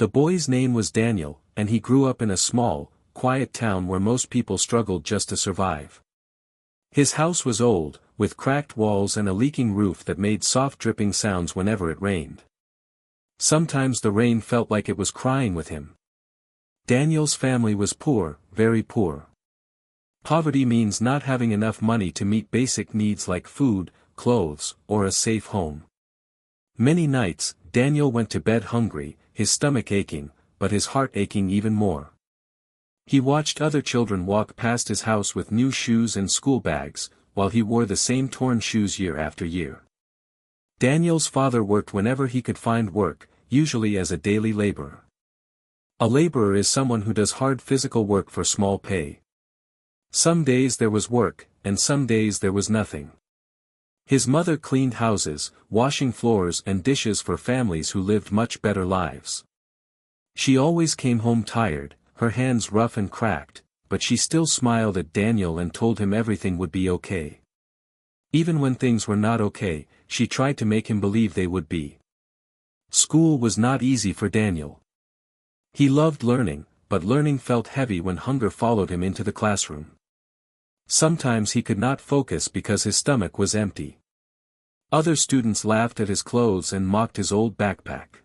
The boy's name was Daniel, and he grew up in a small, quiet town where most people struggled just to survive. His house was old, with cracked walls and a leaking roof that made soft dripping sounds whenever it rained. Sometimes the rain felt like it was crying with him. Daniel's family was poor, very poor. Poverty means not having enough money to meet basic needs like food, clothes, or a safe home. Many nights, Daniel went to bed hungry, his stomach aching, but his heart aching even more. He watched other children walk past his house with new shoes and school bags, while he wore the same torn shoes year after year. Daniel's father worked whenever he could find work, usually as a daily laborer. A laborer is someone who does hard physical work for small pay. Some days there was work, and some days there was nothing. His mother cleaned houses, washing floors and dishes for families who lived much better lives. She always came home tired, her hands rough and cracked, but she still smiled at Daniel and told him everything would be okay. Even when things were not okay, she tried to make him believe they would be. School was not easy for Daniel. He loved learning, but learning felt heavy when hunger followed him into the classroom. Sometimes he could not focus because his stomach was empty. Other students laughed at his clothes and mocked his old backpack.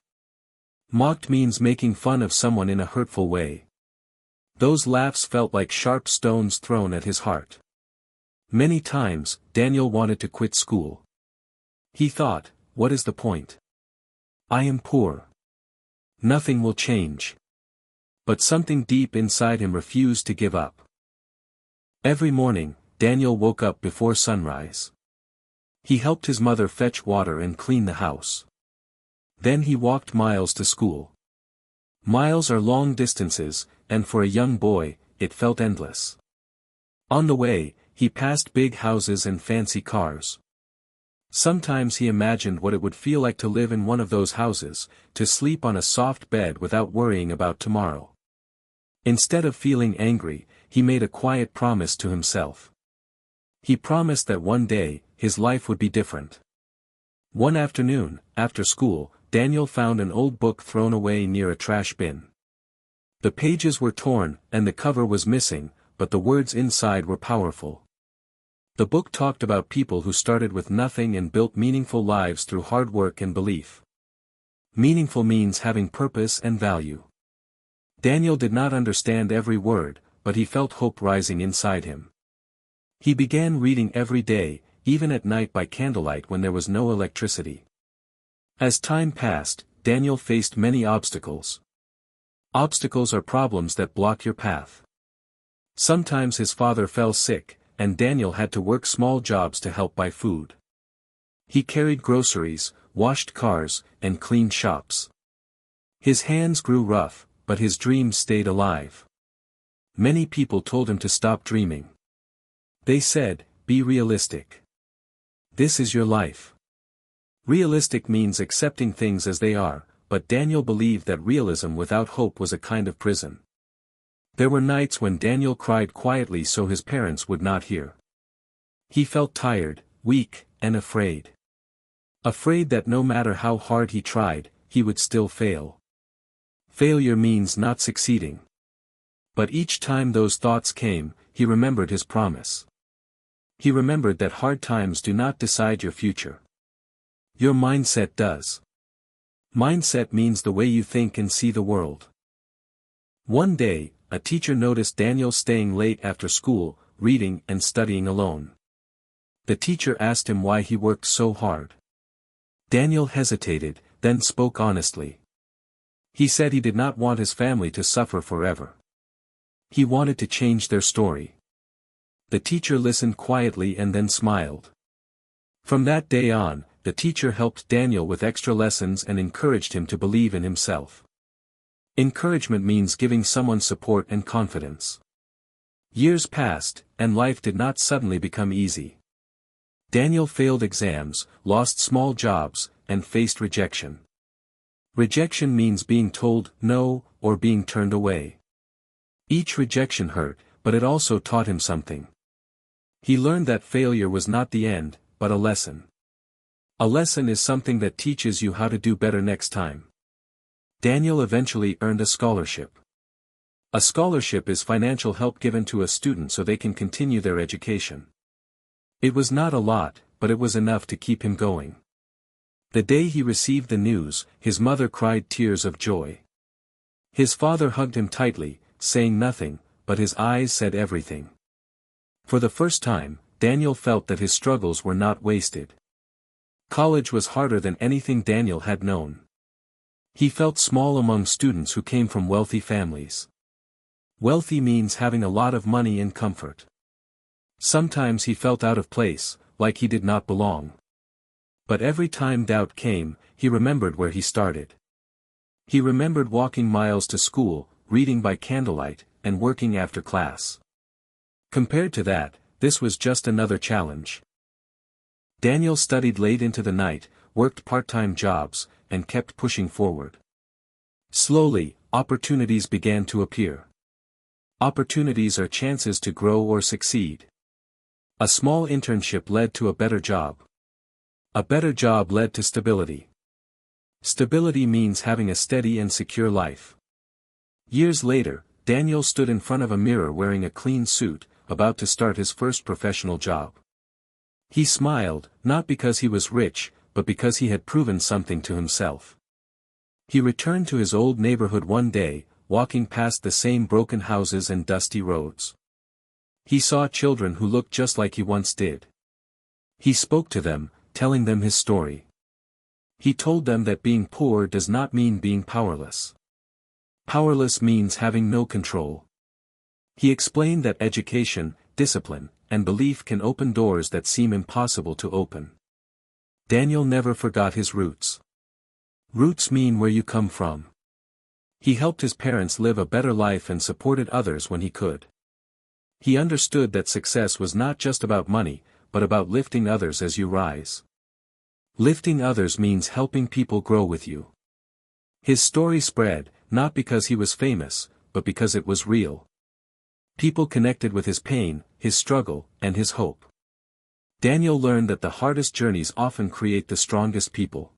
Mocked means making fun of someone in a hurtful way. Those laughs felt like sharp stones thrown at his heart. Many times, Daniel wanted to quit school. He thought, what is the point? I am poor. Nothing will change. But something deep inside him refused to give up. Every morning, Daniel woke up before sunrise. He helped his mother fetch water and clean the house. Then he walked miles to school. Miles are long distances, and for a young boy, it felt endless. On the way, he passed big houses and fancy cars. Sometimes he imagined what it would feel like to live in one of those houses, to sleep on a soft bed without worrying about tomorrow. Instead of feeling angry, he made a quiet promise to himself. He promised that one day, his life would be different. One afternoon, after school, Daniel found an old book thrown away near a trash bin. The pages were torn, and the cover was missing, but the words inside were powerful. The book talked about people who started with nothing and built meaningful lives through hard work and belief. Meaningful means having purpose and value. Daniel did not understand every word, but he felt hope rising inside him. He began reading every day, even at night by candlelight when there was no electricity. As time passed, Daniel faced many obstacles. Obstacles are problems that block your path. Sometimes his father fell sick, and Daniel had to work small jobs to help buy food. He carried groceries, washed cars, and cleaned shops. His hands grew rough, but his dreams stayed alive. Many people told him to stop dreaming. They said, be realistic. This is your life. Realistic means accepting things as they are, but Daniel believed that realism without hope was a kind of prison. There were nights when Daniel cried quietly so his parents would not hear. He felt tired, weak, and afraid. Afraid that no matter how hard he tried, he would still fail. Failure means not succeeding. But each time those thoughts came, he remembered his promise. He remembered that hard times do not decide your future. Your mindset does. Mindset means the way you think and see the world. One day, a teacher noticed Daniel staying late after school, reading and studying alone. The teacher asked him why he worked so hard. Daniel hesitated, then spoke honestly. He said he did not want his family to suffer forever. He wanted to change their story. The teacher listened quietly and then smiled. From that day on, the teacher helped Daniel with extra lessons and encouraged him to believe in himself. Encouragement means giving someone support and confidence. Years passed, and life did not suddenly become easy. Daniel failed exams, lost small jobs, and faced rejection. Rejection means being told no, or being turned away. Each rejection hurt, but it also taught him something. He learned that failure was not the end, but a lesson. A lesson is something that teaches you how to do better next time. Daniel eventually earned a scholarship. A scholarship is financial help given to a student so they can continue their education. It was not a lot, but it was enough to keep him going. The day he received the news, his mother cried tears of joy. His father hugged him tightly, saying nothing, but his eyes said everything. For the first time, Daniel felt that his struggles were not wasted. College was harder than anything Daniel had known. He felt small among students who came from wealthy families. Wealthy means having a lot of money and comfort. Sometimes he felt out of place, like he did not belong. But every time doubt came, he remembered where he started. He remembered walking miles to school, reading by candlelight, and working after class. Compared to that, this was just another challenge. Daniel studied late into the night, worked part-time jobs, and kept pushing forward. Slowly, opportunities began to appear. Opportunities are chances to grow or succeed. A small internship led to a better job. A better job led to stability. Stability means having a steady and secure life. Years later, Daniel stood in front of a mirror wearing a clean suit, about to start his first professional job. He smiled, not because he was rich, but because he had proven something to himself. He returned to his old neighborhood one day, walking past the same broken houses and dusty roads. He saw children who looked just like he once did. He spoke to them, telling them his story. He told them that being poor does not mean being powerless. Powerless means having no control. He explained that education, discipline, and belief can open doors that seem impossible to open. Daniel never forgot his roots. Roots mean where you come from. He helped his parents live a better life and supported others when he could. He understood that success was not just about money, but about lifting others as you rise. Lifting others means helping people grow with you. His story spread, not because he was famous, but because it was real. People connected with his pain, his struggle, and his hope. Daniel learned that the hardest journeys often create the strongest people.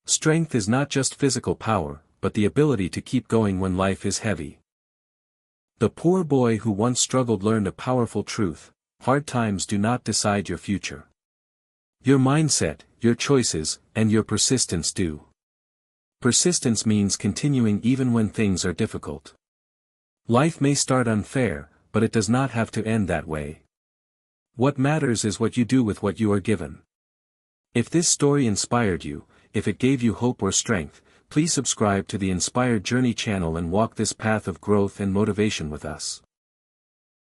Strength is not just physical power, but the ability to keep going when life is heavy. The poor boy who once struggled learned a powerful truth: hard times do not decide your future. Your mindset, your choices, and your persistence do. Persistence means continuing even when things are difficult. Life may start unfair, but it does not have to end that way. What matters is what you do with what you are given. If this story inspired you, if it gave you hope or strength, please subscribe to the Inspired Journey channel and walk this path of growth and motivation with us.